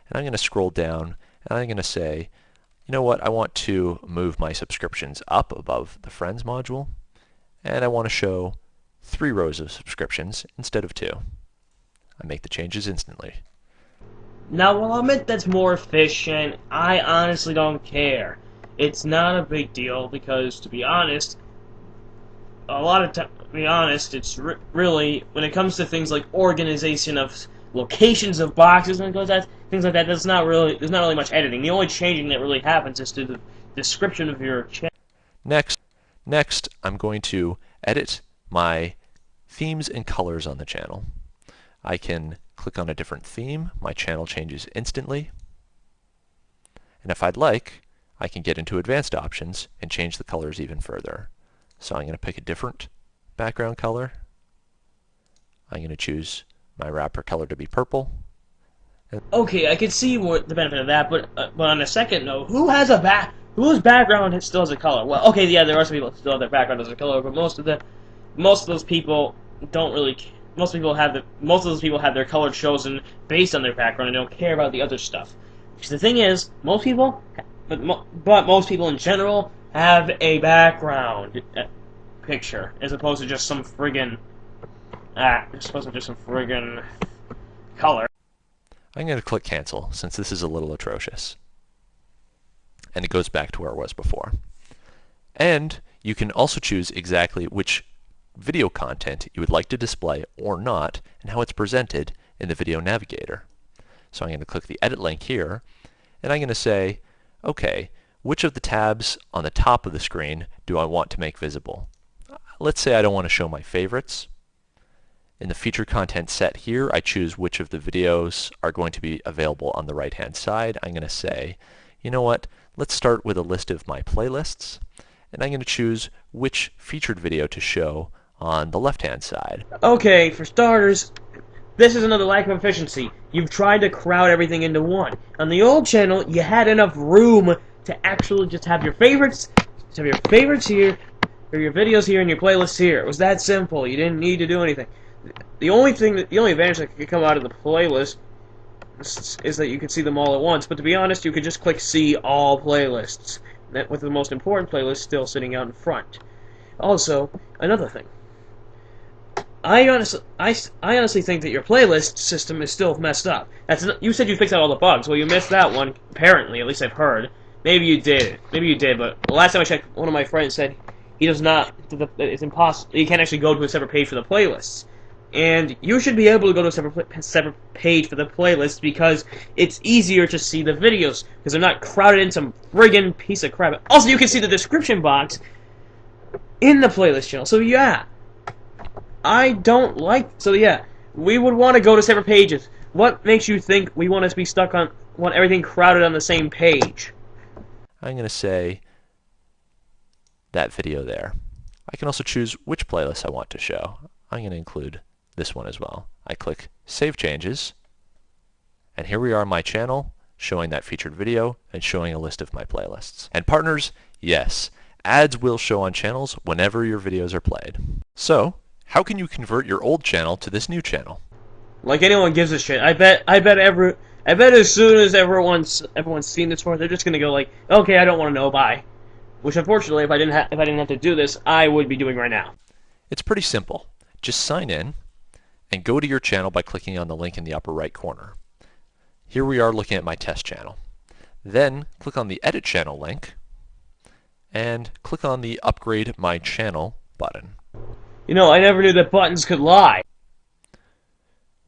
And I'm going to scroll down, and I'm going to say, you know what, I want to move my subscriptions up above the Friends module, and I want to show 3 rows of subscriptions instead of 2. I make the changes instantly. Now, while I'll admit that's more efficient, I honestly don't care. It's not a big deal because, to be honest, to be honest, it's really, when it comes to things like organization of locations of boxes and things like that, there's not really much editing. The only changing that really happens is to the description of your channel. Next, I'm going to edit my themes and colors on the channel. I can click on a different theme, my channel changes instantly, and if I'd like, I can get into advanced options and change the colors even further. So I'm going to pick a different background color. I'm going to choose my wrapper color to be purple. Okay, I can see what the benefit of that, but on a second note, whose background still has a color? Well, okay, yeah, there are some people who still have their background as a color, but most of those people don't really. Most of those people have their color chosen based on their background and don't care about the other stuff. Because the thing is, most people in general have a background picture as opposed to just some friggin' color. I'm going to click cancel since this is a little atrocious. And it goes back to where it was before. And you can also choose exactly which video content you would like to display or not, and how it's presented in the video navigator. So I'm going to click the edit link here, and I'm going to say, okay, which of the tabs on the top of the screen do I want to make visible? Let's say I don't want to show my favorites. In the feature content set here, I choose which of the videos are going to be available on the right-hand side. I'm going to say, you know what, let's start with a list of my playlists, and I'm going to choose which featured video to show on the left-hand side. Okay, for starters, this is another lack of efficiency. You've tried to crowd everything into one. On the old channel, you had enough room to actually just have your favorites, here, or your videos here, and your playlists here. It was that simple. You didn't need to do anything. The only advantage that could come out of the playlist is that you could see them all at once. But to be honest, you could just click See All Playlists, with the most important playlist still sitting out in front. Also, another thing. I honestly think that your playlist system is still messed up. You said you fixed out all the bugs. Well, you missed that one, apparently. At least I've heard. Maybe you did. But the last time I checked, one of my friends said he does not. It's impossible. You can't actually go to a separate page for the playlists. And you should be able to go to a separate page for the playlist because it's easier to see the videos because they're not crowded in some friggin' piece of crap. Also, you can see the description box in the playlist channel. So yeah. We would want to go to separate pages. What makes you think we want to want everything crowded on the same page? I'm going to say that video there. I can also choose which playlist I want to show. I'm going to include this one as well. I click Save Changes, and here we are on my channel, showing that featured video and showing a list of my playlists. And partners, yes, ads will show on channels whenever your videos are played. So, how can you convert your old channel to this new channel? Like anyone gives a shit. I bet as soon as everyone's seen this for, they're just gonna go like, okay, I don't want to know, bye. Which unfortunately, if I didn't have to do this, I would be doing right now. It's pretty simple. Just sign in and go to your channel by clicking on the link in the upper right corner. Here we are looking at my test channel. Then click on the Edit Channel link and click on the Upgrade My Channel button. You know, I never knew that buttons could lie.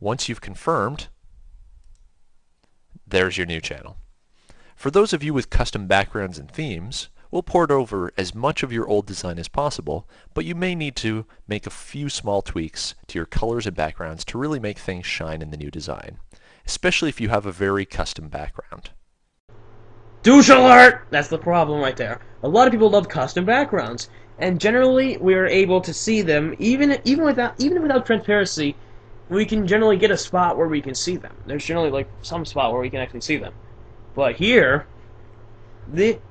Once you've confirmed, there's your new channel. For those of you with custom backgrounds and themes, we'll port over as much of your old design as possible, but you may need to make a few small tweaks to your colors and backgrounds to really make things shine in the new design, especially if you have a very custom background. Douche alert! That's the problem right there. A lot of people love custom backgrounds, and generally we are able to see them even without transparency. We can generally get a spot where we can see them. There's generally like some spot where we can actually see them. But here, this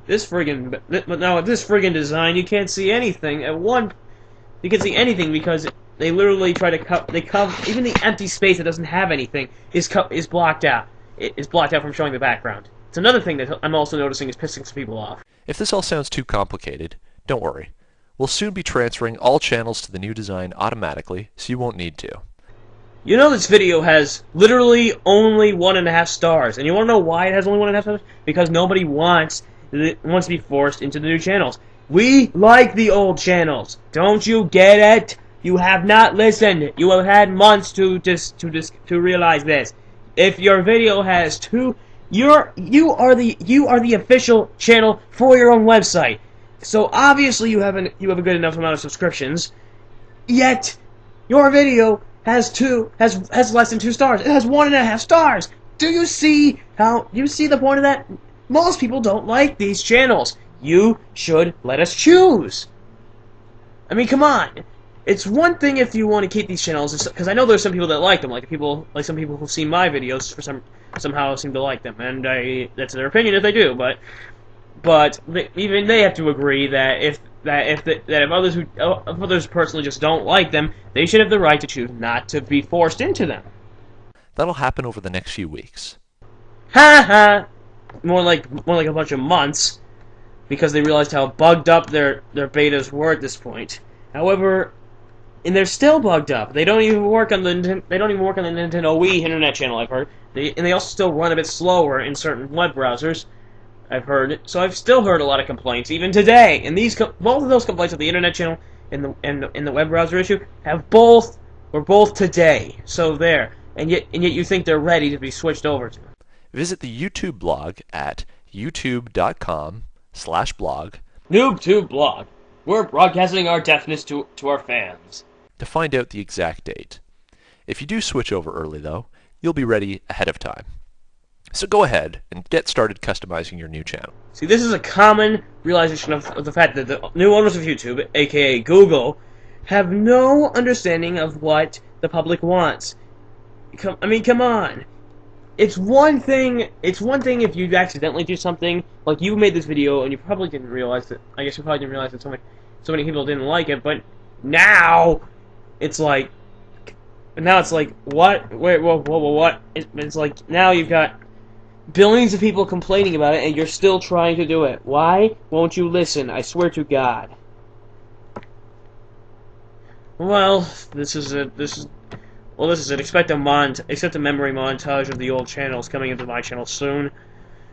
friggin' design, you can't see anything. You can see anything because they literally try to cover even the empty space that doesn't have anything is blocked out. is blocked out from showing the background. It's another thing that I'm also noticing is pissing some people off. If this all sounds too complicated, don't worry. We'll soon be transferring all channels to the new design automatically, so you won't need to. You know this video has literally only 1.5 stars, and you want to know why it has only 1.5 stars? Because nobody wants to be forced into the new channels. We like the old channels. Don't you get it? You have not listened. You have had months to realize this. If your video has you are the official channel for your own website. So obviously you have a good enough amount of subscriptions. Yet your video has less than 2 stars. It has 1.5 stars. Do you see the point of that? Most people don't like these channels. You should let us choose. I mean, come on. It's one thing if you want to keep these channels, because I know there's some people that like them, like some people who've seen my videos somehow seem to like them, and that's their opinion if they do. But even they have to agree that if others personally just don't like them, they should have the right to choose not to be forced into them. That'll happen over the next few weeks. Ha ha! More like a bunch of months, because they realized how bugged up their betas were at this point. However, and they're still bugged up. They don't even work on the Nintendo Wii Internet channel, I've heard. And they also still run a bit slower in certain web browsers, I've heard. So I've still heard a lot of complaints, even today. And both of those complaints of the Internet channel and the web browser issue were both today. So there. And yet you think they're ready to be switched over to. Visit the YouTube blog at youtube.com/blog Noobtube blog. We're broadcasting our deafness to our fans. to find out the exact date. If you do switch over early, though, you'll be ready ahead of time. So go ahead and get started customizing your new channel. See, this is a common realization of the fact that the new owners of YouTube, aka Google, have no understanding of what the public wants. I mean, come on. It's one thing if you accidentally do something, like you made this video and you probably didn't realize that, I guess you probably didn't realize that so many people didn't like it, but now it's like, what? Wait, whoa, what? It's like, now you've got billions of people complaining about it and you're still trying to do it. Why won't you listen? I swear to God. Well, this is it. Expect a memory montage of the old channels coming into my channel soon.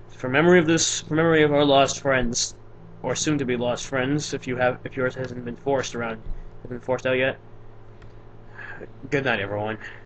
For memory of our lost friends, or soon to be lost friends, if yours hasn't been forced out yet. Good night, everyone.